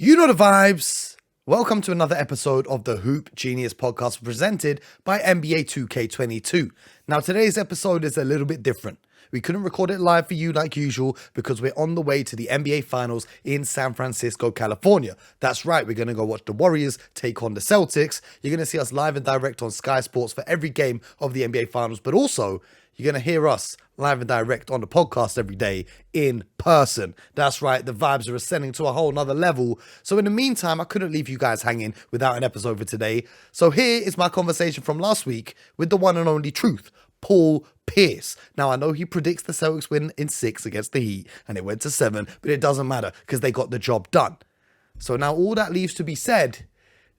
You know the vibes. Welcome to another episode of the Hoop Genius podcast presented by NBA 2K22. Now, today's episode is a little bit different. We couldn't record it live for you like usual because we're on the way to the NBA Finals in San Francisco, California. That's right, we're going to go watch the Warriors take on the Celtics. You're going to see us live and direct on Sky Sports for every game of the NBA Finals, but also you're going to hear us live and direct on the podcast every day in person. That's right, the vibes are ascending to a whole nother level. So in the meantime, I couldn't leave you guys hanging without an episode for today. So here is my conversation from last week with the one and only truth, Paul Pierce. Now, I know he predicts the Celtics win in 6 against the Heat, and it went to 7, but it doesn't matter because they got the job done. So now all that leaves to be said,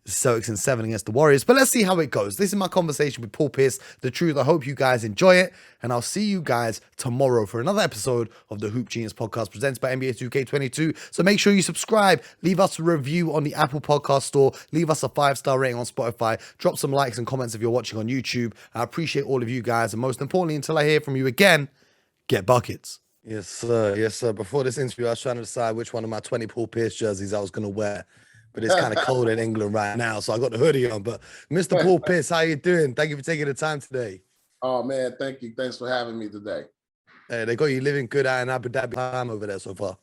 the Celtics in 7 against the Warriors. But let's see how it goes. This is my conversation with Paul Pierce, the truth. I hope you guys enjoy it. And I'll see you guys tomorrow for another episode of the Hoop Genius podcast presented by NBA 2K22. So make sure you subscribe. Leave us a review on the Apple Podcast Store. Leave us a 5-star rating on Spotify. Drop some likes and comments if you're watching on YouTube. I appreciate all of you guys. And most importantly, until I hear from you again, get buckets. Yes, sir. Yes, sir. Before this interview, I was trying to decide which one of my 20 Paul Pierce jerseys I was going to wear. But it's kind of cold in England right now, so I got the hoodie on. But Mr. Paul Pierce, how you doing? Thank you for taking the time today. Oh, man, thank you. Thanks for having me today. Hey, they got you living good out in Abu Dhabi time over there so far.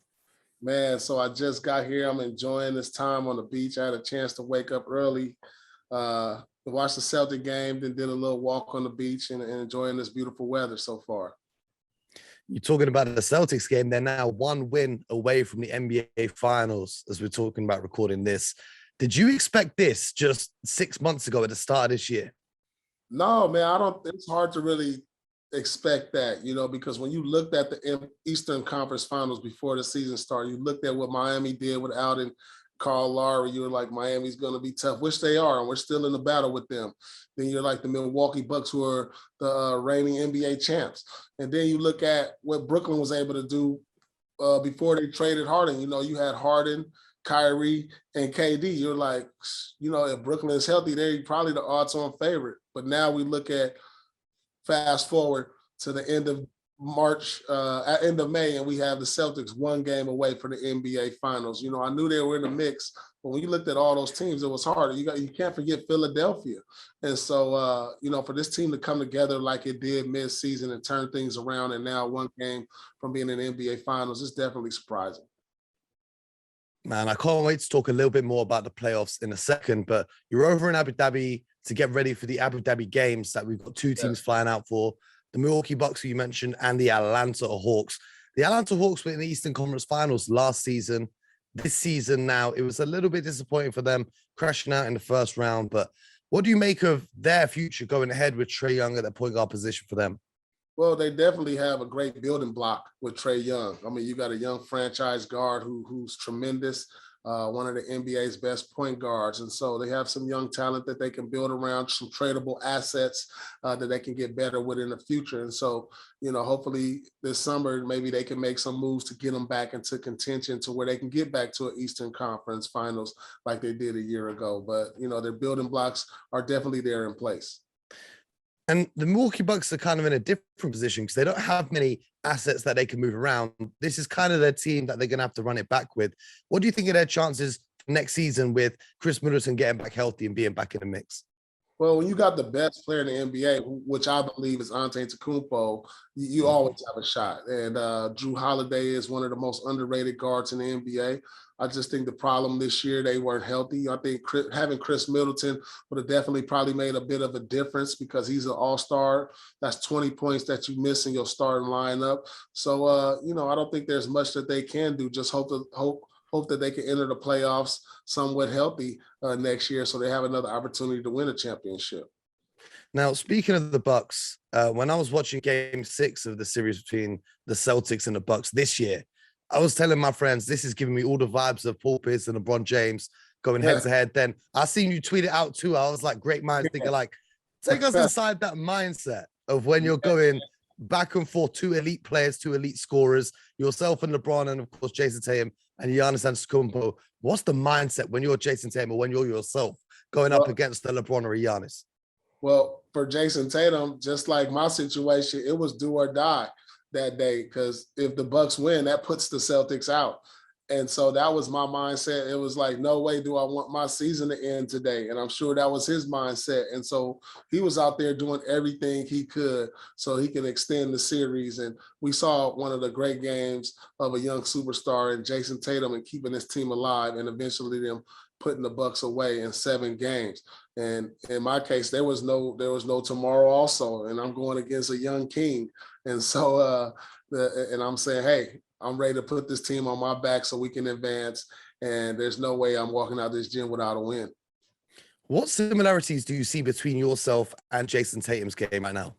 Man, so I just got here. I'm enjoying this time on the beach. I had a chance to wake up early, watch the Celtic game, then did a little walk on the beach and enjoying this beautiful weather so far. You're talking about the Celtics game. They're now one win away from the NBA Finals as we're talking about recording this. Did you expect this just 6 months ago at the start of this year? No, man, it's hard to really expect that, because when you looked at the Eastern Conference Finals before the season started, you looked at what Miami did without Carl Lowry, you were like, Miami's going to be tough, which they are, and we're still in the battle with them. Then you're like the Milwaukee Bucks, who are the reigning NBA champs. And then you look at what Brooklyn was able to do before they traded Harden. You had Harden, Kyrie, and KD. You're like, if Brooklyn is healthy, they're probably the odds-on favorite. But now we look at fast forward to the end of March, end of May, and we have the Celtics one game away for the NBA Finals. I knew they were in the mix, but when you looked at all those teams, it was hard. You can't forget Philadelphia. And so, for this team to come together like it did mid-season and turn things around, and now one game from being in the NBA Finals, is definitely surprising. Man, I can't wait to talk a little bit more about the playoffs in a second, but you're over in Abu Dhabi to get ready for the Abu Dhabi games that we've got two teams flying out for. The Milwaukee Bucks, who you mentioned, and the Atlanta Hawks. The Atlanta Hawks were in the Eastern Conference Finals last season. This season now, it was a little bit disappointing for them, crashing out in the first round. But what do you make of their future going ahead with Trae Young at the point guard position for them? Well, they definitely have a great building block with Trae Young. I mean, you got a young franchise guard who's tremendous. One of the NBA's best point guards. And so they have some young talent that they can build around, some tradable assets that they can get better with in the future. And so, hopefully this summer, maybe they can make some moves to get them back into contention to where they can get back to an Eastern Conference Finals like they did a year ago. But, their building blocks are definitely there in place. And the Milwaukee Bucks are kind of in a different position because they don't have many assets that they can move around. This is kind of their team that they're going to have to run it back with. What do you think of their chances next season with Chris Middleton getting back healthy and being back in the mix? Well, when you got the best player in the NBA, which I believe is Antetokounmpo, you always have a shot. And Jrue Holiday is one of the most underrated guards in the NBA. I just think the problem this year, they weren't healthy. I think having Chris Middleton would have definitely probably made a bit of a difference because he's an all-star. That's 20 points that you miss in your starting lineup. So, I don't think there's much that they can do. Just hope that they can enter the playoffs somewhat healthy next year so they have another opportunity to win a championship. Now, speaking of the Bucks, when I was watching Game 6 of the series between the Celtics and the Bucks this year, I was telling my friends, this is giving me all the vibes of Paul Pierce and LeBron James going head-to-head. Then I seen you tweet it out too. I was like, great minds thinking like, take us inside that mindset of when you're going back and forth, two elite players, two elite scorers, yourself and LeBron, and of course, Jason Tatum and Giannis Antetokounmpo. What's the mindset when you're Jason Tatum or when you're yourself going up against the LeBron or Giannis? Well, for Jason Tatum, just like my situation, it was do or die that day because if the Bucks win, that puts the Celtics out. And so that was my mindset. It was like, no way do I want my season to end today. And I'm sure that was his mindset. And so he was out there doing everything he could so he can extend the series. And we saw one of the great games of a young superstar in Jason Tatum and keeping his team alive, and eventually them putting the Bucks away in 7 games. And in my case, there was no tomorrow also. And I'm going against a young king. And so and I'm saying, hey, I'm ready to put this team on my back so we can advance. And there's no way I'm walking out this gym without a win. What similarities do you see between yourself and Jason Tatum's game right now?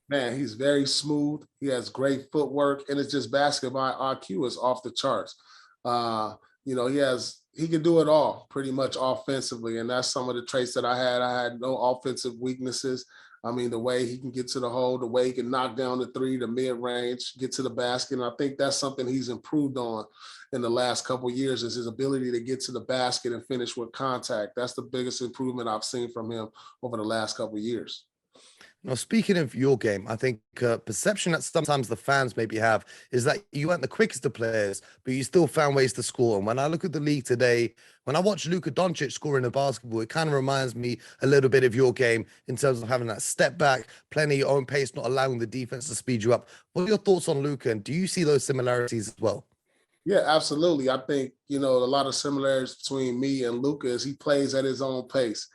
Man, he's very smooth. He has great footwork, and it's just basketball IQ is off the charts. You know, he can do it all pretty much offensively, and that's some of the traits that I had. I had no offensive weaknesses. I mean, the way he can get to the hole, the way he can knock down the three, the mid-range, get to the basket. And I think that's something he's improved on in the last couple of years, is his ability to get to the basket and finish with contact. That's the biggest improvement I've seen from him over the last couple of years. Now, speaking of your game, I think perception that sometimes the fans maybe have is that you weren't the quickest of players, but you still found ways to score. And when I look at the league today, when I watch Luka Doncic scoring the basketball, it kind of reminds me a little bit of your game in terms of having that step back, playing at your own pace, not allowing the defense to speed you up. What are your thoughts on Luka, and do you see those similarities as well? Yeah, absolutely. I think, you know, a lot of similarities between me and Luka is he plays at his own pace.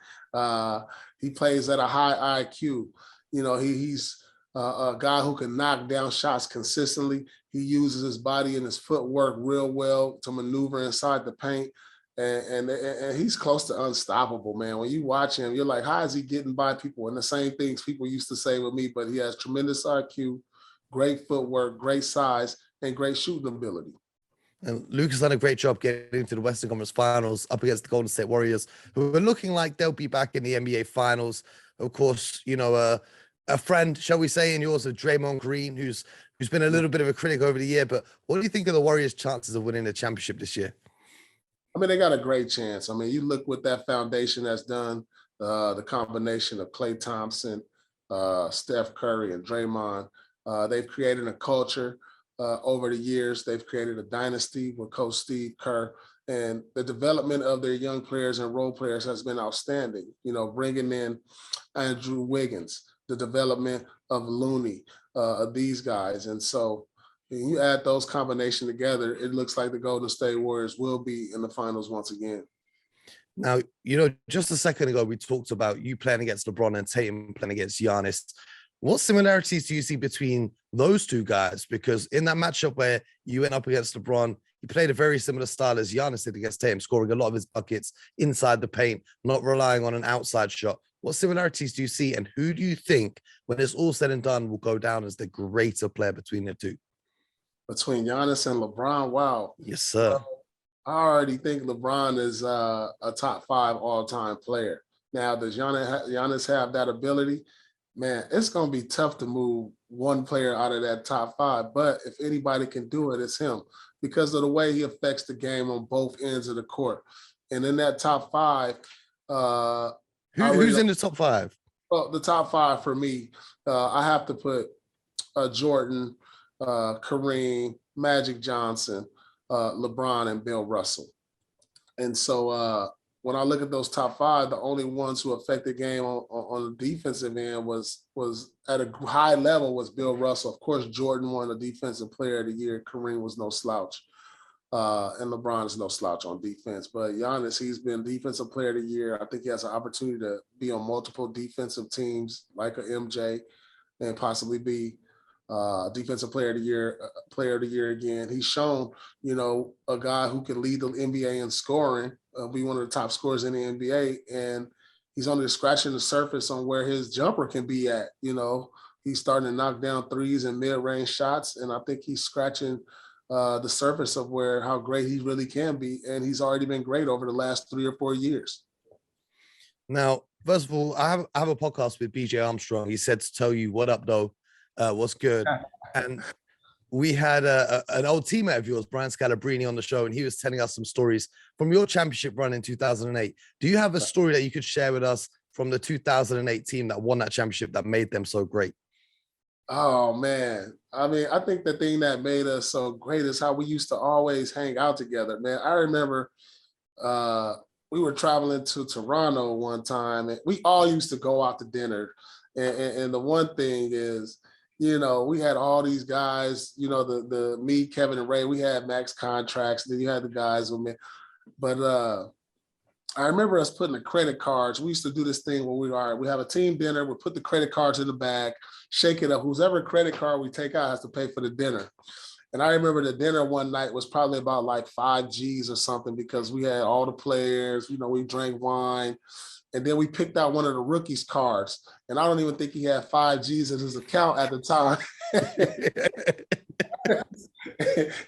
He plays at a high IQ. You know, he's a guy who can knock down shots consistently. He uses his body and his footwork real well to maneuver inside the paint. And he's close to unstoppable, man. When you watch him, you're like, how is he getting by people? And the same things people used to say with me, but he has tremendous IQ, great footwork, great size, and great shooting ability. And Luka's done a great job getting to the Western Conference Finals up against the Golden State Warriors, who are looking like they'll be back in the NBA Finals. Of course, you know, a friend, shall we say, in yours of Draymond Green, who's been a little bit of a critic over the year. But what do you think of the Warriors' chances of winning the championship this year? I mean, they got a great chance. I mean, you look what that foundation has done, the combination of Klay Thompson, Steph Curry, and Draymond. They've created a culture over the years. They've created a dynasty with Coach Steve Kerr. And the development of their young players and role players has been outstanding. You know, bringing in Andrew Wiggins, the development of Looney, these guys. And so when you add those combinations together, it looks like the Golden State Warriors will be in the finals once again. Now, you know, just a second ago, we talked about you playing against LeBron and Tatum playing against Giannis. What similarities do you see between those two guys? Because in that matchup where you went up against LeBron, he played a very similar style as Giannis did against Tatum, scoring a lot of his buckets inside the paint, not relying on an outside shot. What similarities do you see, and who do you think, when it's all said and done, will go down as the greater player between the two? Between Giannis and LeBron, wow. Yes, sir. I already think LeBron is a top 5 all-time player. Now, does Giannis have that ability? Man, it's going to be tough to move one player out of that top 5. But if anybody can do it, it's him, because of the way he affects the game on both ends of the court. And in that top 5, who's in the top 5? Well, the top 5 for me, I have to put Jordan, Kareem, Magic Johnson, LeBron, and Bill Russell. And so when I look at those top 5, the only ones who affected the game on the defensive end was at a high level was Bill Russell. Of course, Jordan won the Defensive Player of the Year. Kareem was no slouch. And LeBron is no slouch on defense. But Giannis, he's been Defensive Player of the Year. I think he has an opportunity to be on multiple defensive teams like a MJ and possibly be Defensive Player of the Year again. He's shown, you know, a guy who can lead the NBA in scoring, be one of the top scorers in the NBA, and he's only scratching the surface on where his jumper can be at. You know, he's starting to knock down threes and mid-range shots, and I think he's scratching the surface of how great he really can be, and he's already been great over the last 3 or 4 years. Now, first of all, I have a podcast with BJ Armstrong. He said to tell you what up, though. What's good? And we had an old teammate of yours, Brian Scalabrine, on the show, and he was telling us some stories from your championship run in 2008. Do you have a story that you could share with us from the 2008 team that won that championship that made them so great? Oh man. I mean, I think the thing that made us so great is how we used to always hang out together, man. I remember uh we were traveling to Toronto one time and we all used to go out to dinner. And the one thing is, we had all these guys, the me, Kevin and Ray, we had max contracts, then you had the guys with me. But I remember us putting the credit cards. We used to do this thing where we have a team dinner, we put the credit cards in the bag, shake it up. Whoever credit card we take out has to pay for the dinner. And I remember the dinner one night was probably about like 5 G's or something because we had all the players, we drank wine. And then we picked out one of the rookies' cards. And I don't even think he had 5 G's in his account at the time.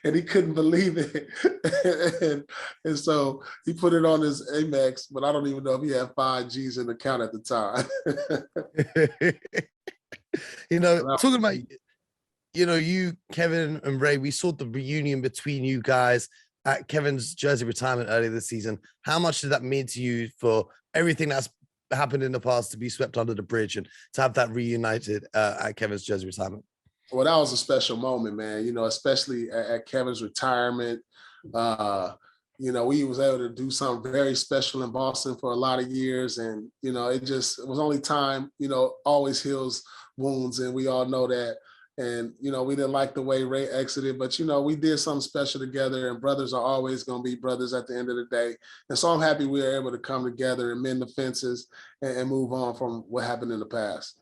And he couldn't believe it. and so he put it on his Amex, but I don't even know if he had 5 G's in the account at the time. Talking about, you, Kevin and Ray, we saw the reunion between you guys at Kevin's jersey retirement earlier this season. How much did that mean to you for everything that's happened in the past to be swept under the bridge and to have that reunited at Kevin's jersey retirement? Well, that was a special moment, man, especially at Kevin's retirement. We was able to do something very special in Boston for a lot of years. And, it was only time, always heals wounds. And we all know that. And, we didn't like the way Ray exited, but, we did something special together, and brothers are always going to be brothers at the end of the day. And so I'm happy we were able to come together and mend the fences and move on from what happened in the past.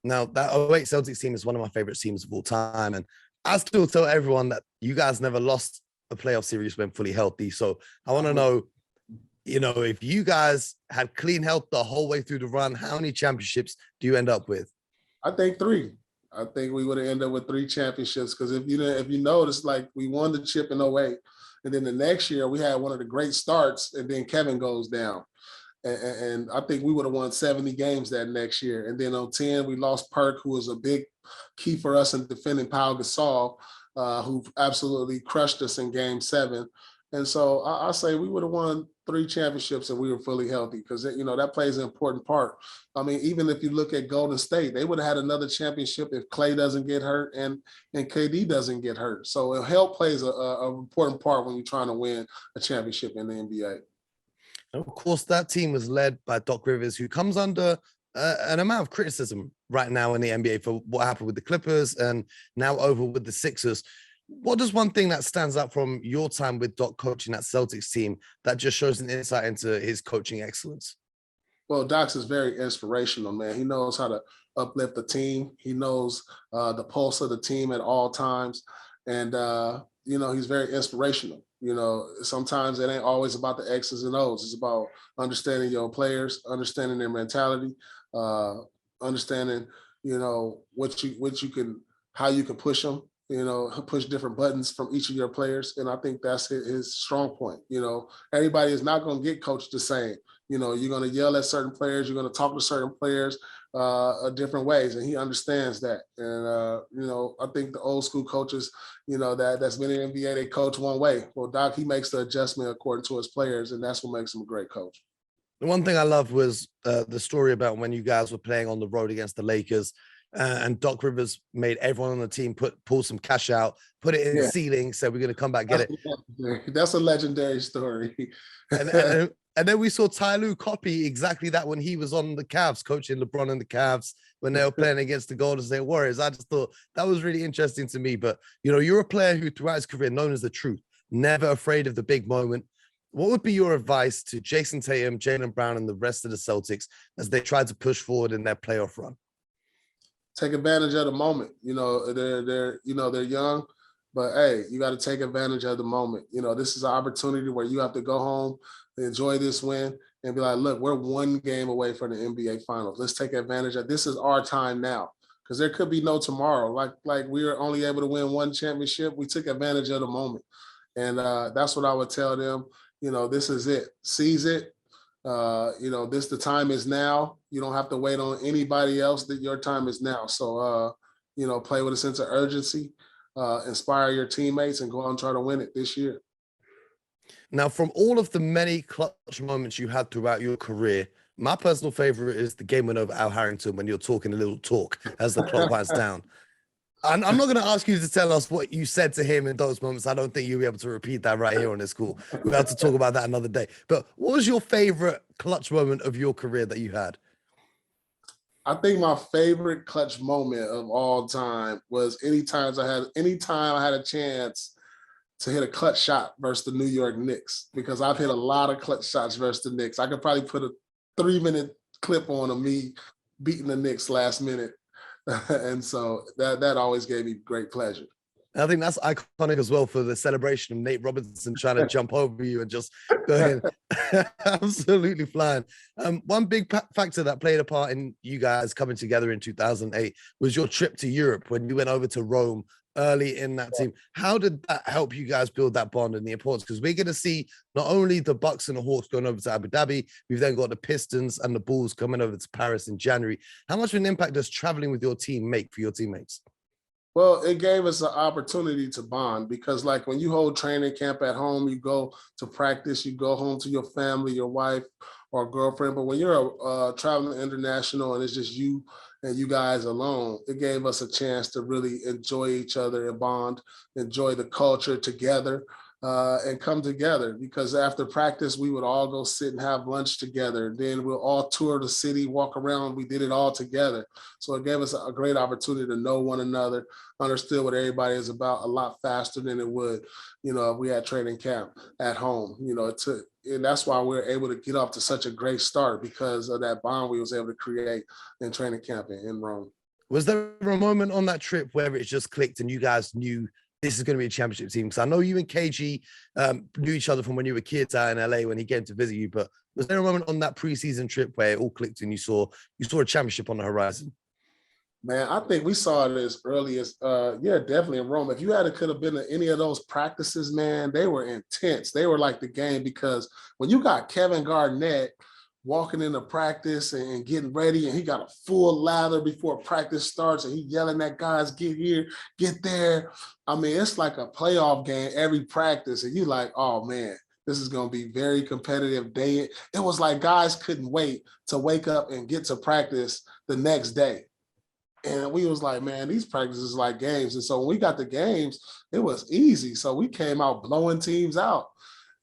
Now, that 08 Celtics team is one of my favorite teams of all time. And I still tell everyone that you guys never lost a playoff series when fully healthy. So I want to know, if you guys had clean health the whole way through the run, how many championships do you end up with? I think 3. I think we would have ended up with 3 championships because if you notice, like we won the chip in 08, and then the next year we had one of the great starts, and then Kevin goes down. And I think we would have won 70 games that next year. And then on 10, we lost Perk, who was a big key for us in defending Pau Gasol, who absolutely crushed us in Game 7. And so I say we would have won 3 championships if we were fully healthy because, that plays an important part. I mean, even if you look at Golden State, they would have had another championship if Klay doesn't get hurt and KD doesn't get hurt. So health plays an important part when you're trying to win a championship in the NBA. And of course, that team was led by Doc Rivers, who comes under an amount of criticism right now in the NBA for what happened with the Clippers and now over with the Sixers. What is one thing that stands out from your time with Doc coaching that Celtics team that just shows an insight into his coaching excellence? Well, Doc's is very inspirational, man. He knows how to uplift the team. He knows the pulse of the team at all times. And, he's very inspirational. Sometimes it ain't always about the X's and O's. It's about understanding your players, understanding their mentality, understanding, how you can push them, push different buttons from each of your players. And I think that's his strong point. Everybody is not going to get coached the same. You're going to yell at certain players. You're going to talk to certain players different ways. And he understands that. And, I think the old school coaches, that's been in the NBA, they coach one way. Well, Doc, he makes the adjustment according to his players. And that's what makes him a great coach. The one thing I love was the story about when you guys were playing on the road against the Lakers. And Doc Rivers made everyone on the team pull some cash out, put it in the ceiling, said we're going to come back, get it. That's a legendary story. And then we saw Ty Lue copy exactly that when he was on the Cavs, coaching LeBron and the Cavs when they were playing against the Golden State Warriors. I just thought that was really interesting to me. But, you're a player who throughout his career known as the truth, never afraid of the big moment. What would be your advice to Jason Tatum, Jaylen Brown, and the rest of the Celtics as they try to push forward in their playoff run? Take advantage of the moment. They're young, but hey, you got to take advantage of the moment. This is an opportunity where you have to go home, enjoy this win, and be like, look, we're 1 game away from the NBA Finals. Let's take advantage of this. Is our time now, because there could be no tomorrow. Like we were only able to win 1 championship. We took advantage of the moment, and that's what I would tell them. This is it. Seize it. The time is now. You don't have to wait on anybody else. That your time is now. So, play with a sense of urgency, inspire your teammates, and go out and try to win it this year. Now, from all of the many clutch moments you had throughout your career, My personal favorite is the game win over Al Harrington when you're talking a little talk as the clock winds down. I'm not going to ask you to tell us what you said to him in those moments. I don't think you'll be able to repeat that right here on this call. We'll have to talk about that another day. But what was your favorite clutch moment of your career that you had? I think my favorite clutch moment of all time was anytime I had a chance to hit a clutch shot versus the New York Knicks, because I've hit a lot of clutch shots versus the Knicks. I could probably put a 3-minute clip on of me beating the Knicks last minute. And so that always gave me great pleasure. I think that's iconic as well for the celebration of Nate Robinson trying to jump over you and just going absolutely flying. One big factor that played a part in you guys coming together in 2008 was your trip to Europe when you went over to Rome early in that team. How did that help you guys build that bond and the importance? Because we're going to see not only the Bucks and the Hawks going over to Abu Dhabi, we've then got the Pistons and the Bulls coming over to Paris in January. How much of an impact does traveling with your team make for your teammates? Well, it gave us an opportunity to bond, because like when you hold training camp at home, you go to practice, you go home to your family, your wife or girlfriend. But when you're traveling international and it's just you and you guys alone, it gave us a chance to really enjoy each other and bond, enjoy the culture together. And come together, because after practice, we would all go sit and have lunch together. Then we'll all tour the city, walk around. We did it all together. So it gave us a great opportunity to know one another, understood what everybody is about a lot faster than it would, if we had training camp at home. And that's why we're able to get off to such a great start, because of that bond we was able to create in training camp in Rome. Was there a moment on that trip where it just clicked and you guys knew this is going to be a championship team? Because I know you and KG knew each other from when you were kids out in LA when he came to visit you. But was there a moment on that preseason trip where it all clicked and you saw a championship on the horizon? Man, I think we saw it as early as, definitely in Rome. If you could have been to any of those practices, man, they were intense. They were like the game, because when you got Kevin Garnett walking into practice and getting ready, and he got a full lather before practice starts, and he yelling at guys, get here, get there. I mean, it's like a playoff game every practice, and you like, oh man, this is going to be very competitive day. It was like guys couldn't wait to wake up and get to practice the next day. And we was like, man, these practices like games. And so when we got the games, it was easy. So we came out blowing teams out.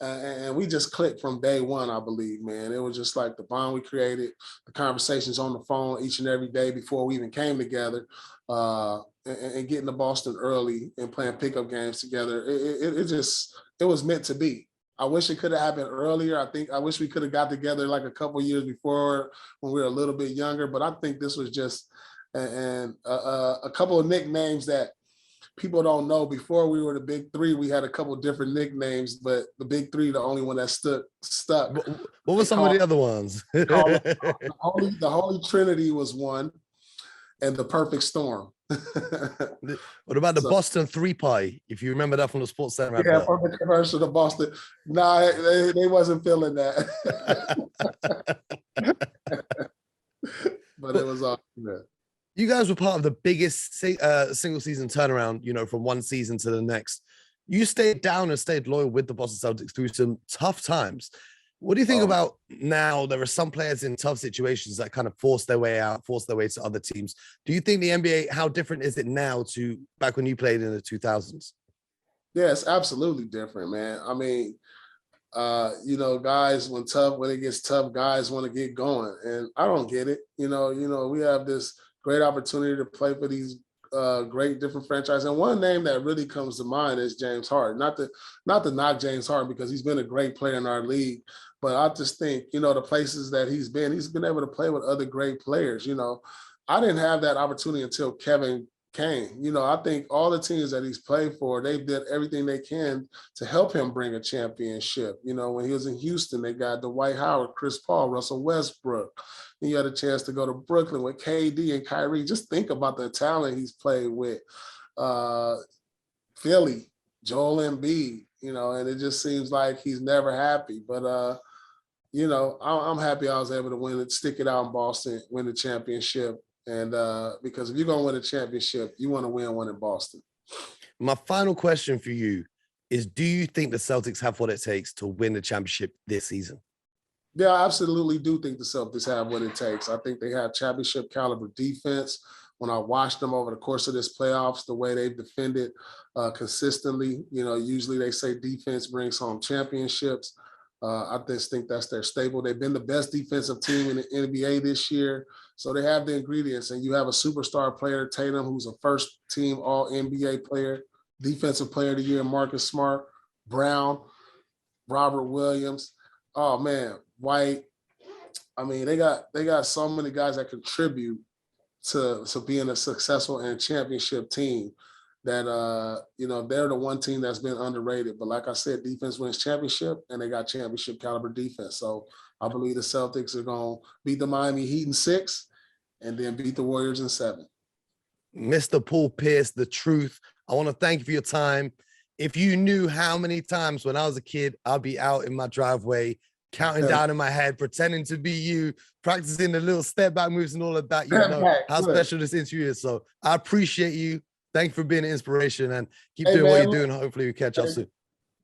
And we just clicked from day one, I believe, man. It was just like the bond we created, the conversations on the phone each and every day before we even came together, and getting to Boston early and playing pickup games together. It was meant to be. I wish it could have happened earlier. I wish we could have got together like a couple years before when we were a little bit younger. But I think this was just a couple of nicknames that people don't know. Before we were the Big Three, we had a couple of different nicknames, but the Big Three, the only one that stuck. What were some of the other ones? The Holy Trinity was one, and the Perfect Storm. What about the Boston 3-Pie? If you remember that from the Sports Center. Yeah, from the commercial to Boston. Nah, they wasn't feeling that. But it was awesome. You guys were part of the biggest single season turnaround, from one season to the next. You stayed down and stayed loyal with the Boston Celtics through some tough times. What do you think about now? There are some players in tough situations that kind of force their way out, force their way to other teams. Do you think the NBA, how different is it now to back when you played in the 2000s? Yeah, it's absolutely different, man. I mean, guys, when it gets tough, guys want to get going. And I don't get it. We have this great opportunity to play for these great different franchises. And one name that really comes to mind is James Harden. Not to knock James Harden, because he's been a great player in our league. But I just think, the places that he's been able to play with other great players. I didn't have that opportunity until Kevin came. I think all the teams that he's played for, they did everything they can to help him bring a championship. When he was in Houston, they got Dwight Howard, Chris Paul, Russell Westbrook. And you had a chance to go to Brooklyn with KD and Kyrie. Just think about the talent he's played with. Philly, Joel Embiid, and it just seems like he's never happy. But, I'm happy I was able to win it, stick it out in Boston, win the championship. And because if you're going to win a championship, you want to win one in Boston. My final question for you is, do you think the Celtics have what it takes to win the championship this season? Yeah, I absolutely do think the Celtics have what it takes. I think they have championship caliber defense. When I watched them over the course of this playoffs, the way they've defended consistently, usually they say defense brings home championships. I just think that's their staple. They've been the best defensive team in the NBA this year. So they have the ingredients. And you have a superstar player, Tatum, who's a first team all NBA player, defensive player of the year, Marcus Smart, Brown, Robert Williams. Oh man, White. I mean, they got so many guys that contribute to being a successful and championship team that they're the one team that's been underrated. But like I said, defense wins championship, and they got championship caliber defense. So I believe the Celtics are gonna beat the Miami Heat in 6, and then beat the Warriors in 7. Mr. Paul Pierce, the truth. I want to thank you for your time. If you knew how many times when I was a kid, I'd be out in my driveway, counting down in my head, pretending to be you, practicing the little step back moves and all of that, you know how special this interview is. So I appreciate you. Thank you for being an inspiration, and keep doing what you're doing. Hopefully we catch up soon.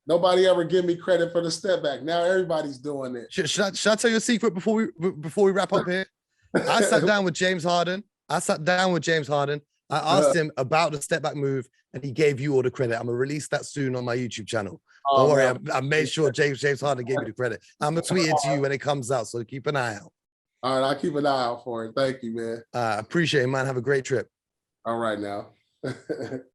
Nobody ever give me credit for the step back. Now everybody's doing it. Should I tell you a secret before we wrap up here? I sat down with James Harden. I asked him about the step back move, and he gave you all the credit. I'm gonna release that soon on my YouTube channel. Don't worry, I made sure James Harden gave me the credit. I'm gonna tweet it to you when it comes out, so keep an eye out. All right, I'll keep an eye out for it. Thank you, man. Appreciate it, man. Have a great trip. All right now.